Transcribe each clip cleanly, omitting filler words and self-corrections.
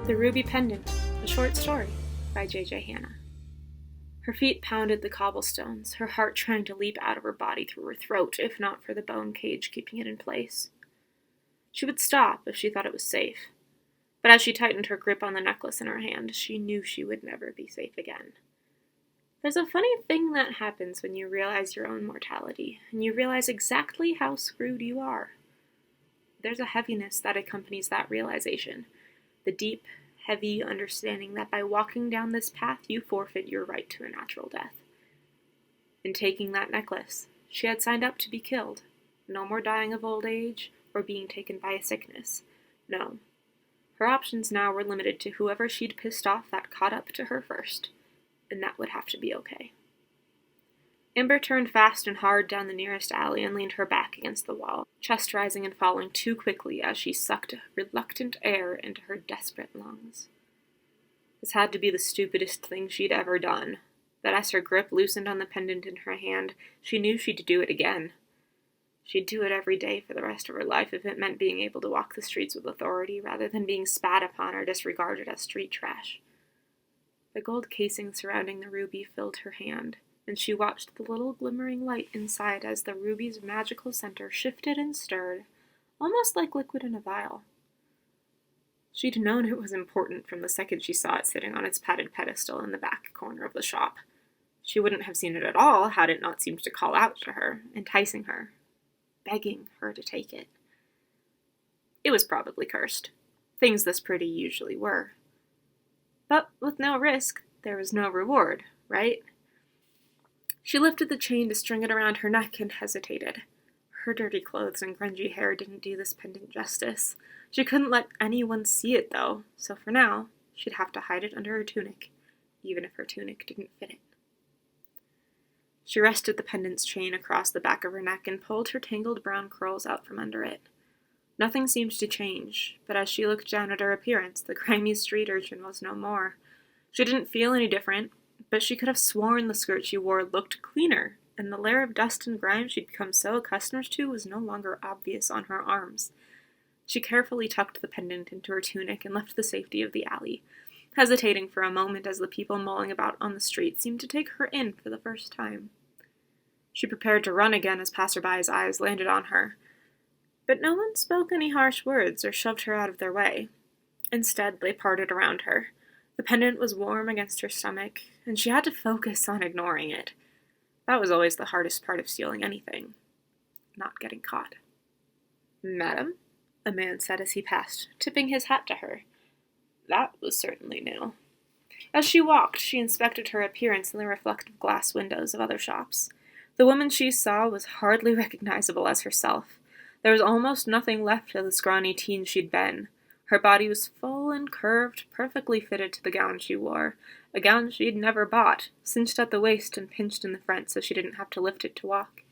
The Ruby Pendant, a short story by J.J. Hanna. Her feet pounded the cobblestones, her heart trying to leap out of her body through her throat, if not for the bone cage keeping it in place. She would stop if she thought it was safe, but as she tightened her grip on the necklace in her hand, she knew she would never be safe again. There's a funny thing that happens when you realize your own mortality, and you realize exactly how screwed you are. There's a heaviness that accompanies that realization. The deep, heavy understanding that by walking down this path you forfeit your right to a natural death. In taking that necklace, she had signed up to be killed. No more dying of old age or being taken by a sickness. No. Her options now were limited to whoever she'd pissed off that caught up to her first, and that would have to be okay. Amber turned fast and hard down the nearest alley and leaned her back against the wall, chest rising and falling too quickly as she sucked reluctant air into her desperate lungs. This had to be the stupidest thing she'd ever done, but as her grip loosened on the pendant in her hand, she knew she'd do it again. She'd do it every day for the rest of her life if it meant being able to walk the streets with authority rather than being spat upon or disregarded as street trash. The gold casing surrounding the ruby filled her hand, and she watched the little glimmering light inside as the ruby's magical center shifted and stirred, almost like liquid in a vial. She'd known it was important from the second she saw it sitting on its padded pedestal in the back corner of the shop. She wouldn't have seen it at all had it not seemed to call out to her, enticing her, begging her to take it. It was probably cursed. Things this pretty usually were. But with no risk, there was no reward, right? She lifted the chain to string it around her neck and hesitated. Her dirty clothes and grungy hair didn't do this pendant justice. She couldn't let anyone see it, though, so for now, she'd have to hide it under her tunic, even if her tunic didn't fit it. She rested the pendant's chain across the back of her neck and pulled her tangled brown curls out from under it. Nothing seemed to change, but as she looked down at her appearance, the grimy street urchin was no more. She didn't feel any different, but she could have sworn the skirt she wore looked cleaner, and the layer of dust and grime she'd become so accustomed to was no longer obvious on her arms. She carefully tucked the pendant into her tunic and left the safety of the alley, hesitating for a moment as the people mulling about on the street seemed to take her in for the first time. She prepared to run again as passersby's eyes landed on her, but no one spoke any harsh words or shoved her out of their way. Instead, they parted around her. The pendant was warm against her stomach, and she had to focus on ignoring it. That was always the hardest part of stealing anything. Not getting caught. "Madam," a man said as he passed, tipping his hat to her. That was certainly new. As she walked, she inspected her appearance in the reflective glass windows of other shops. The woman she saw was hardly recognizable as herself. There was almost nothing left of the scrawny teen she'd been. Her body was full and curved, perfectly fitted to the gown she wore, a gown she'd never bought, cinched at the waist and pinched in the front so she didn't have to lift it to walk.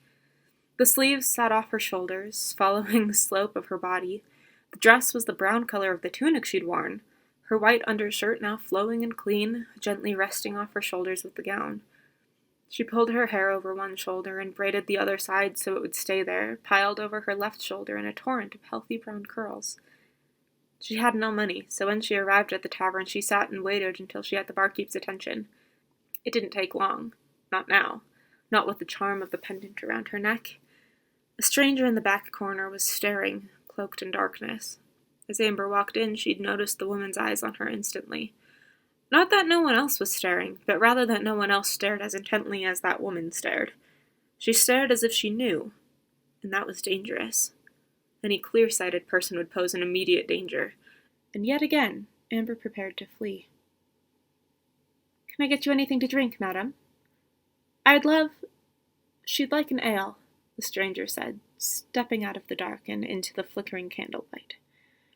The sleeves sat off her shoulders, following the slope of her body. The dress was the brown color of the tunic she'd worn, her white undershirt now flowing and clean, gently resting off her shoulders with the gown. She pulled her hair over one shoulder and braided the other side so it would stay there, piled over her left shoulder in a torrent of healthy brown curls. She had no money, so when she arrived at the tavern she sat and waited until she had the barkeep's attention. It didn't take long. Not now. Not with the charm of the pendant around her neck. A stranger in the back corner was staring, cloaked in darkness. As Amber walked in, she'd noticed the woman's eyes on her instantly. Not that no one else was staring, but rather that no one else stared as intently as that woman stared. She stared as if she knew, and that was dangerous. Any clear-sighted person would pose an immediate danger, and yet again, Amber prepared to flee. "Can I get you anything to drink, madam?" She'd like an ale," the stranger said, stepping out of the dark and into the flickering candlelight.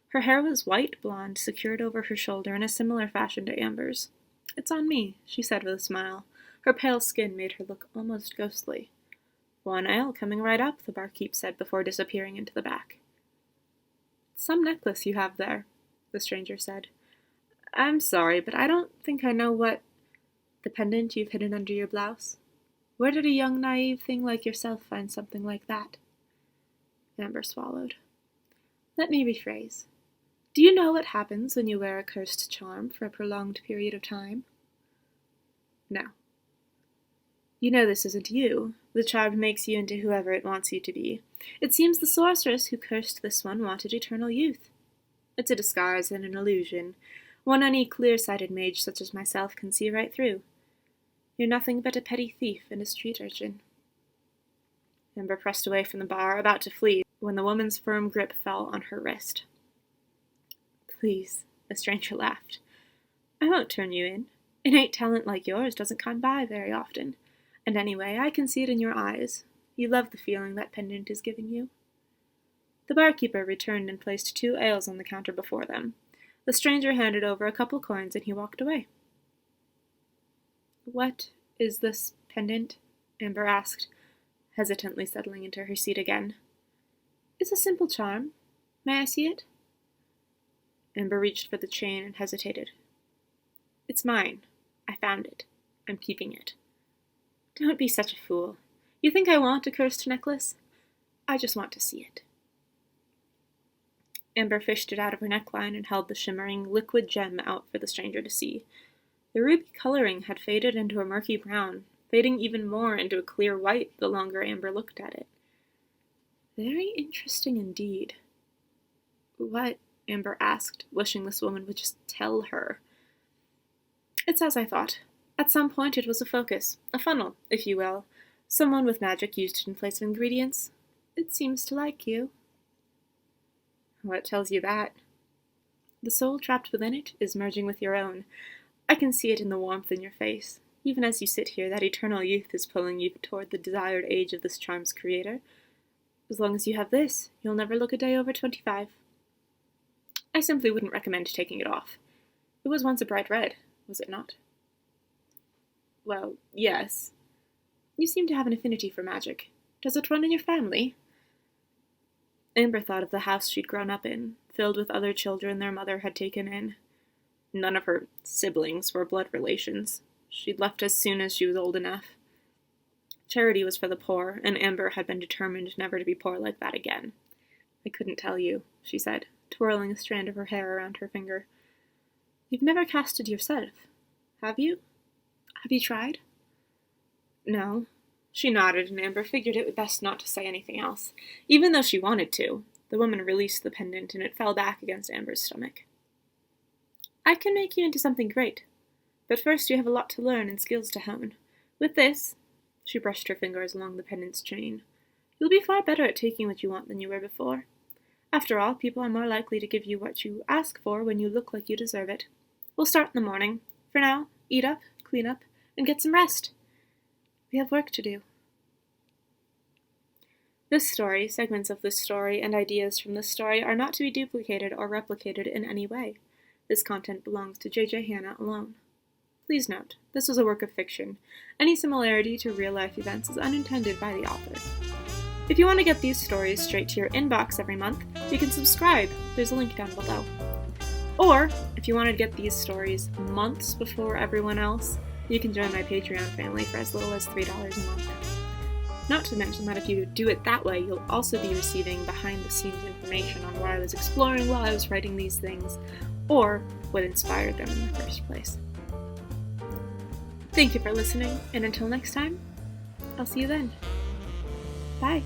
Her hair was white blonde, secured over her shoulder in a similar fashion to Amber's. "It's on me," she said with a smile. Her pale skin made her look almost ghostly. "One ale coming right up," the barkeep said before disappearing into the back. "Some necklace you have there," the stranger said. "I'm sorry, but I don't think I know what—" "The pendant you've hidden under your blouse? Where did a young, naive thing like yourself find something like that?" Amber swallowed. "Let me rephrase. Do you know what happens when you wear a cursed charm for a prolonged period of time? No. You know this isn't you. The charm makes you into whoever it wants you to be. It seems the sorceress who cursed this one wanted eternal youth. It's a disguise and an illusion, one any clear-sighted mage such as myself can see right through. You're nothing but a petty thief and a street urchin. Amber pressed away from the bar, about to flee, when the woman's firm grip fell on her wrist. Please, the stranger laughed. I won't turn you in. Innate talent like yours doesn't come by very often. And anyway, I can see it in your eyes. You love the feeling that pendant is giving you. The barkeeper returned and placed 2 ales on the counter before them. The stranger handed over a couple coins and he walked away. What is this pendant? Amber asked, hesitantly settling into her seat again. It's a simple charm. May I see it? Amber reached for the chain and hesitated. It's mine. I found it. I'm keeping it. Don't be such a fool. You think I want a cursed necklace? I just want to see it. Amber fished it out of her neckline and held the shimmering, liquid gem out for the stranger to see. The ruby coloring had faded into a murky brown, fading even more into a clear white the longer Amber looked at it. Very interesting indeed. What? Amber asked, wishing this woman would just tell her. It's as I thought. At some point it was a focus, a funnel, if you will. Someone with magic used it in place of ingredients. It seems to like you. What tells you that? The soul trapped within it is merging with your own. I can see it in the warmth in your face. Even as you sit here, that eternal youth is pulling you toward the desired age of this charm's creator. As long as you have this, you'll never look a day over 25. I simply wouldn't recommend taking it off. It was once a bright red, was it not? Well, yes. You seem to have an affinity for magic. Does it run in your family? Amber thought of the house she'd grown up in, filled with other children their mother had taken in. None of her siblings were blood relations. She'd left as soon as she was old enough. Charity was for the poor, and Amber had been determined never to be poor like that again. I couldn't tell you, she said, twirling a strand of her hair around her finger. You've never casted yourself, have you? Have you tried? No. She nodded, and Amber figured it would best not to say anything else. Even though she wanted to, the woman released the pendant, and it fell back against Amber's stomach. I can make you into something great, but first you have a lot to learn and skills to hone. With this, she brushed her fingers along the pendant's chain, you'll be far better at taking what you want than you were before. After all, people are more likely to give you what you ask for when you look like you deserve it. We'll start in the morning. For now, eat up, clean up, and get some rest. We have work to do. This story, segments of this story, and ideas from this story are not to be duplicated or replicated in any way. This content belongs to J.J. Hanna alone. Please note, this is a work of fiction. Any similarity to real-life events is unintended by the author. If you want to get these stories straight to your inbox every month, you can subscribe. There's a link down below. Or, if you want to get these stories months before everyone else, you can join my Patreon family for as little as $3 a month. Not to mention that if you do it that way, you'll also be receiving behind-the-scenes information on what I was exploring while I was writing these things, or what inspired them in the first place. Thank you for listening, and until next time, I'll see you then. Bye.